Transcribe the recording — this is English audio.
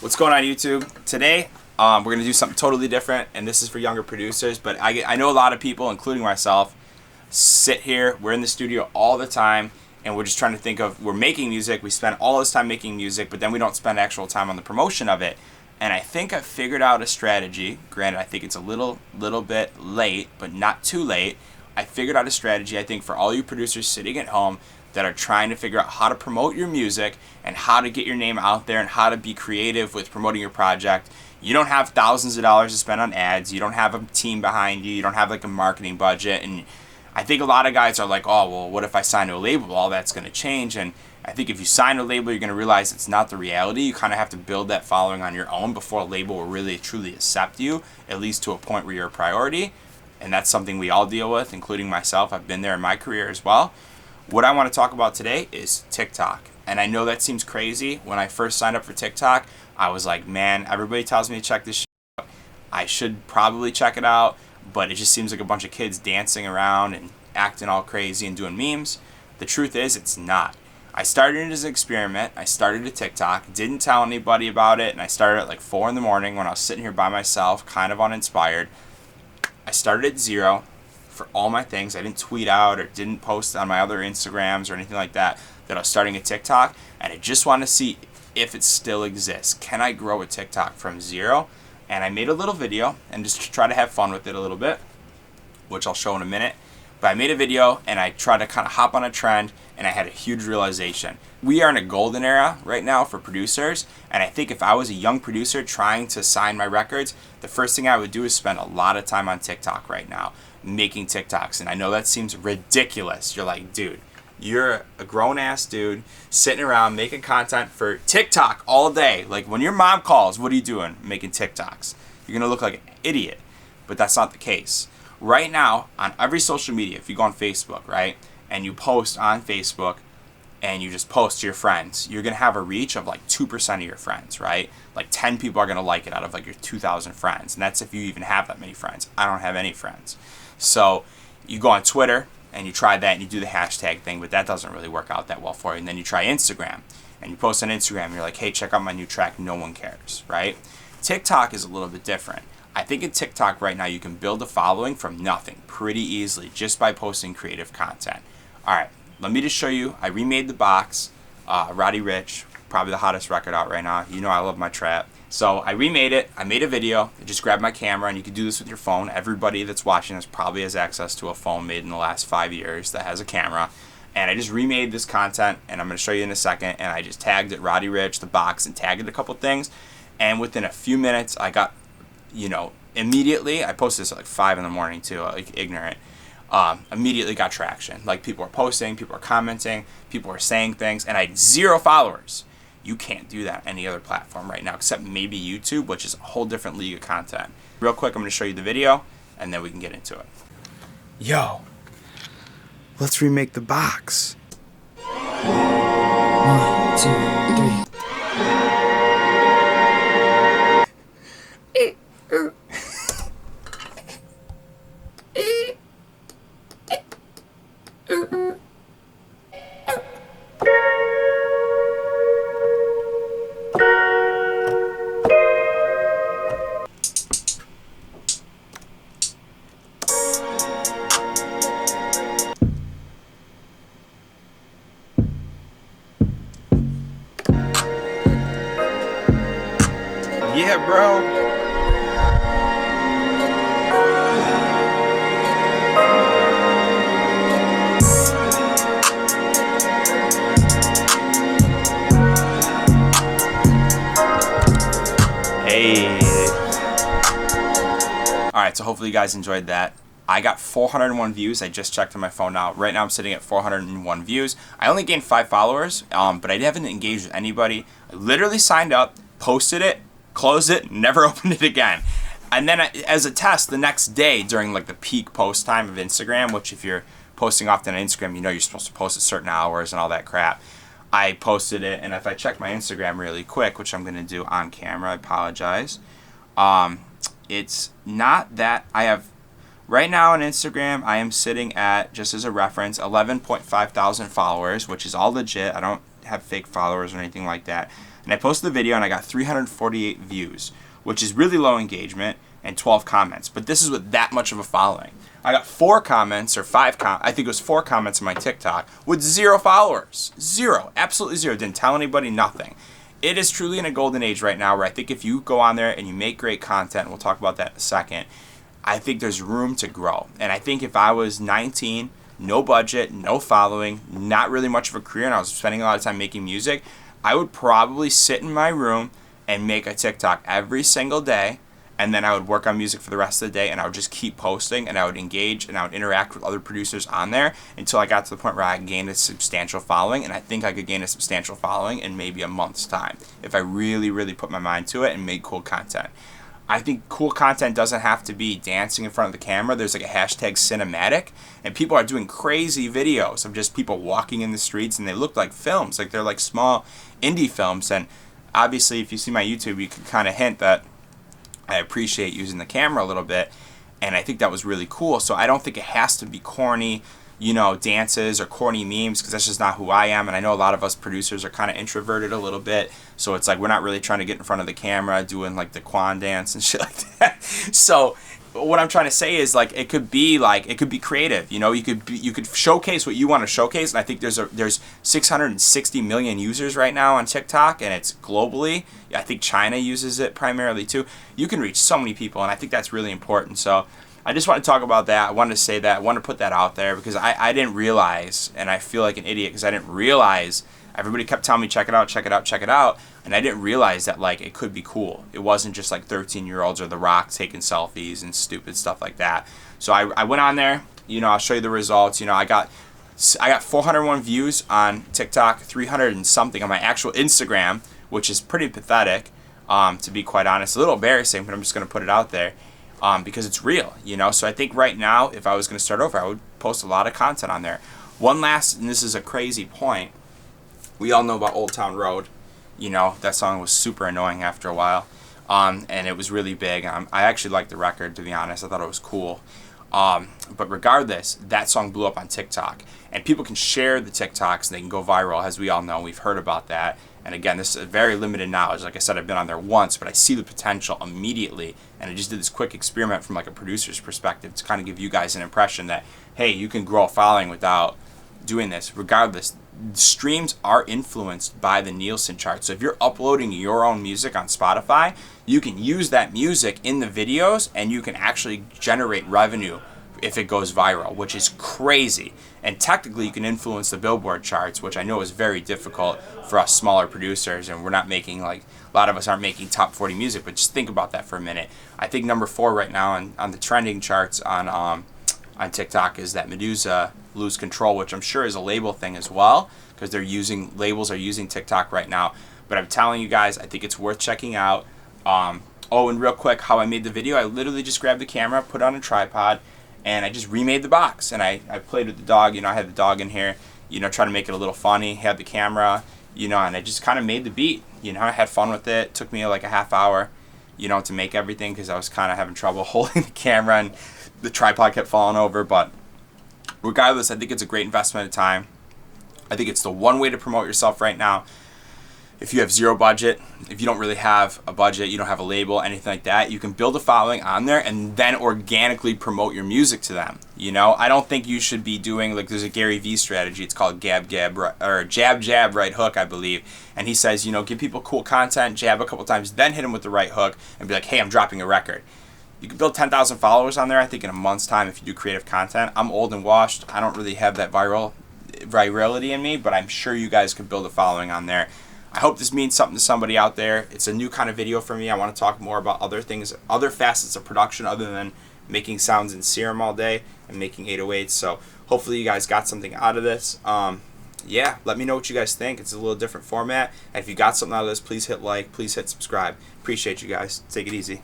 What's going on YouTube? Today we're going to do something totally different, and this is for younger producers, but I know a lot of people, including myself, sit here, we're in the studio all the time, and we're just trying to think of, we're making music, we spend all this time making music, but then we don't spend actual time on the promotion of it. And I think I've figured out a strategy. Granted, I think it's a little bit late, but not too late. I figured out a strategy, I think, for all you producers sitting at home that are trying to figure out how to promote your music and how to get your name out there and how to be creative with promoting your project. You don't have thousands of dollars to spend on ads. You don't have a team behind you. You don't have like a marketing budget. And I think a lot of guys are like, oh, well, what if I sign to a label? All that's going to change. And I think if you sign a label, you're going to realize it's not the reality. You kind of have to build that following on your own before a label will really truly accept you, at least to a point where you're a priority. And that's something we all deal with, including myself. I've been there in my career as well. What I want to talk about today is TikTok. And I know that seems crazy. When I first signed up for TikTok, I was like, man, everybody tells me to check this shit out. I should probably check it out, but it just seems like a bunch of kids dancing around and acting all crazy and doing memes. The truth is, it's not. I started it as an experiment. I started a TikTok, didn't tell anybody about it, and I started at like 4 in the morning when I was sitting here by myself, kind of uninspired. I started at 0 for all my things. I didn't tweet out or didn't post on my other Instagrams or anything like that I was starting a TikTok, and I just want to see if it still exists. Can I grow a TikTok from 0? And I made a little video and just try to have fun with it a little bit, which I'll show in a minute. But I made a video and I tried to kind of hop on a trend, and I had a huge realization. We are in a golden era right now for producers, and I think if I was a young producer trying to sign my records, the first thing I would do is spend a lot of time on TikTok right now, making TikToks. And I know that seems ridiculous. You're like, dude, you're a grown-ass dude sitting around making content for TikTok all day. Like, when your mom calls, what are you doing? Making TikToks. You're going to look like an idiot. But that's not the case. Right now, on every social media, if you go on Facebook, right, and you post on Facebook, and you just post to your friends, you're going to have a reach of like 2% of your friends, right? Like 10 people are going to like it out of like your 2,000 friends. And that's if you even have that many friends. I don't have any friends. So you go on Twitter and you try that and you do the hashtag thing, but that doesn't really work out that well for you. And then you try Instagram and you post on Instagram and you're like, hey, check out my new track. No one cares, right? TikTok is a little bit different. I think in TikTok right now you can build a following from nothing pretty easily just by posting creative content. All right, let me just show you. I remade the box. Roddy Ricch, probably the hottest record out right now. You know I love my trap. So I remade it. I made a video. I just grabbed my camera, and you can do this with your phone. Everybody that's watching this probably has access to a phone made in the last 5 years that has a camera. And I just remade this content, and I'm going to show you in a second. And I just tagged it Roddy Ricch the Box and tagged it a couple things. And within a few minutes, I got, immediately, I posted this at like 5 in the morning too, like ignorant. Immediately got traction. Like, people are posting, people are commenting, people are saying things, and I had 0 followers. You can't do that on any other platform right now except maybe YouTube, which is a whole different league of content. Real quick, I'm going to show you the video, and then we can get into it. Yo, let's remake the box. 1, 2, 3. Yeah, bro. Hey. Alright, so hopefully you guys enjoyed that. I got 401 views. I just checked on my phone now. Right now I'm sitting at 401 views. I only gained 5 followers, but I haven't engaged with anybody. I literally signed up, posted it, closed it, never opened it again. And then as a test, the next day during like the peak post time of Instagram, which if you're posting often on Instagram, you're supposed to post at certain hours and all that crap. I posted it, and if I check my Instagram really quick, which I'm going to do on camera, I apologize. It's not that I have, right now on Instagram, I am sitting at, just as a reference, 11.5 thousand followers, which is all legit. I don't have fake followers or anything like that. And I posted the video and I got 348 views, which is really low engagement, and 12 comments. But this is with that much of a following. I got 4 comments, or 5 I think it was 4 comments on my TikTok with 0 followers. 0. Absolutely 0. Didn't tell anybody, nothing. It is truly in a golden age right now where I think if you go on there and you make great content, and we'll talk about that in a second, I think there's room to grow. And I think if I was 19, no budget, no following, not really much of a career, and I was spending a lot of time making music, I would probably sit in my room and make a TikTok every single day, and then I would work on music for the rest of the day, and I would just keep posting, and I would engage, and I would interact with other producers on there until I got to the point where I gained a substantial following, and I think I could gain a substantial following in maybe a month's time if I really, really put my mind to it and made cool content. I think cool content doesn't have to be dancing in front of the camera. There's like a hashtag cinematic, and people are doing crazy videos of just people walking in the streets, and they look like films, like they're like small indie films. And obviously, if you see my YouTube, you can kind of hint that I appreciate using the camera a little bit, and I think that was really cool. So I don't think it has to be corny, dances or corny memes, because that's just not who I am. And I know a lot of us producers are kind of introverted a little bit, so it's like we're not really trying to get in front of the camera doing like the Quan dance and shit like that. So what I'm trying to say is it could be creative. You could showcase what you want to showcase, and I think there's 660 million users right now on TikTok, and it's globally. I think China uses it primarily too. You can reach so many people, and I think that's really important. So I just want to talk about that. I wanted to say that. I wanted to put that out there because I didn't realize, and I feel like an idiot because I didn't realize. Everybody kept telling me, check it out, check it out, check it out. And I didn't realize that it could be cool. It wasn't just 13-year-olds or The Rock taking selfies and stupid stuff like that. So I went on there. I'll show you the results. I got 401 views on TikTok, 300 and something on my actual Instagram, which is pretty pathetic, to be quite honest. A little embarrassing, but I'm just going to put it out there because it's real. So I think right now, if I was going to start over, I would post a lot of content on there. One last, and this is a crazy point. We all know about Old Town Road. That song was super annoying after a while, and it was really big. I actually liked the record, to be honest. I thought it was cool. But regardless, that song blew up on TikTok, and people can share the TikToks and they can go viral, as we all know. We've heard about that. And again, this is a very limited knowledge. Like I said, I've been on there once, but I see the potential immediately, and I just did this quick experiment from a producer's perspective to kind of give you guys an impression that, hey, you can grow a following without doing this. Regardless, streams are influenced by the Nielsen chart. So if you're uploading your own music on Spotify, you can use that music in the videos, and you can actually generate revenue if it goes viral, which is crazy. And technically, you can influence the Billboard charts, which I know is very difficult for us smaller producers, and we're not making a lot of us aren't making top 40 music. But just think about that for a minute. I think number 4 right now on the trending charts on TikTok is that Medusa Lose Control, which I'm sure is a label thing as well, because labels are using TikTok right now. But I'm telling you guys, I think it's worth checking out. And real quick, how I made the video, I literally just grabbed the camera, put it on a tripod, and I just remade the box. And I played with the dog. I had the dog in here, trying to make it a little funny. Had the camera, and I just kind of made the beat. I had fun with it. It took me like a half hour, to make everything, because I was kind of having trouble holding the camera, and the tripod kept falling over. But regardless, I think it's a great investment of time. I think it's the one way to promote yourself right now. If you have zero budget, if you don't really have a budget, you don't have a label, anything like that, you can build a following on there and then organically promote your music to them. I don't think you should be doing, there's a Gary Vee strategy. It's called jab, jab, right hook, I believe. And he says, give people cool content, jab a couple times, then hit them with the right hook and be like, hey, I'm dropping a record. You can build 10,000 followers on there, I think, in a month's time if you do creative content. I'm old and washed. I don't really have that virality in me, but I'm sure you guys could build a following on there. I hope this means something to somebody out there. It's a new kind of video for me. I want to talk more about other things, other facets of production other than making sounds in Serum all day and making 808s. So hopefully you guys got something out of this. Yeah, let me know what you guys think. It's a little different format. And if you got something out of this, please hit like, please hit subscribe. Appreciate you guys. Take it easy.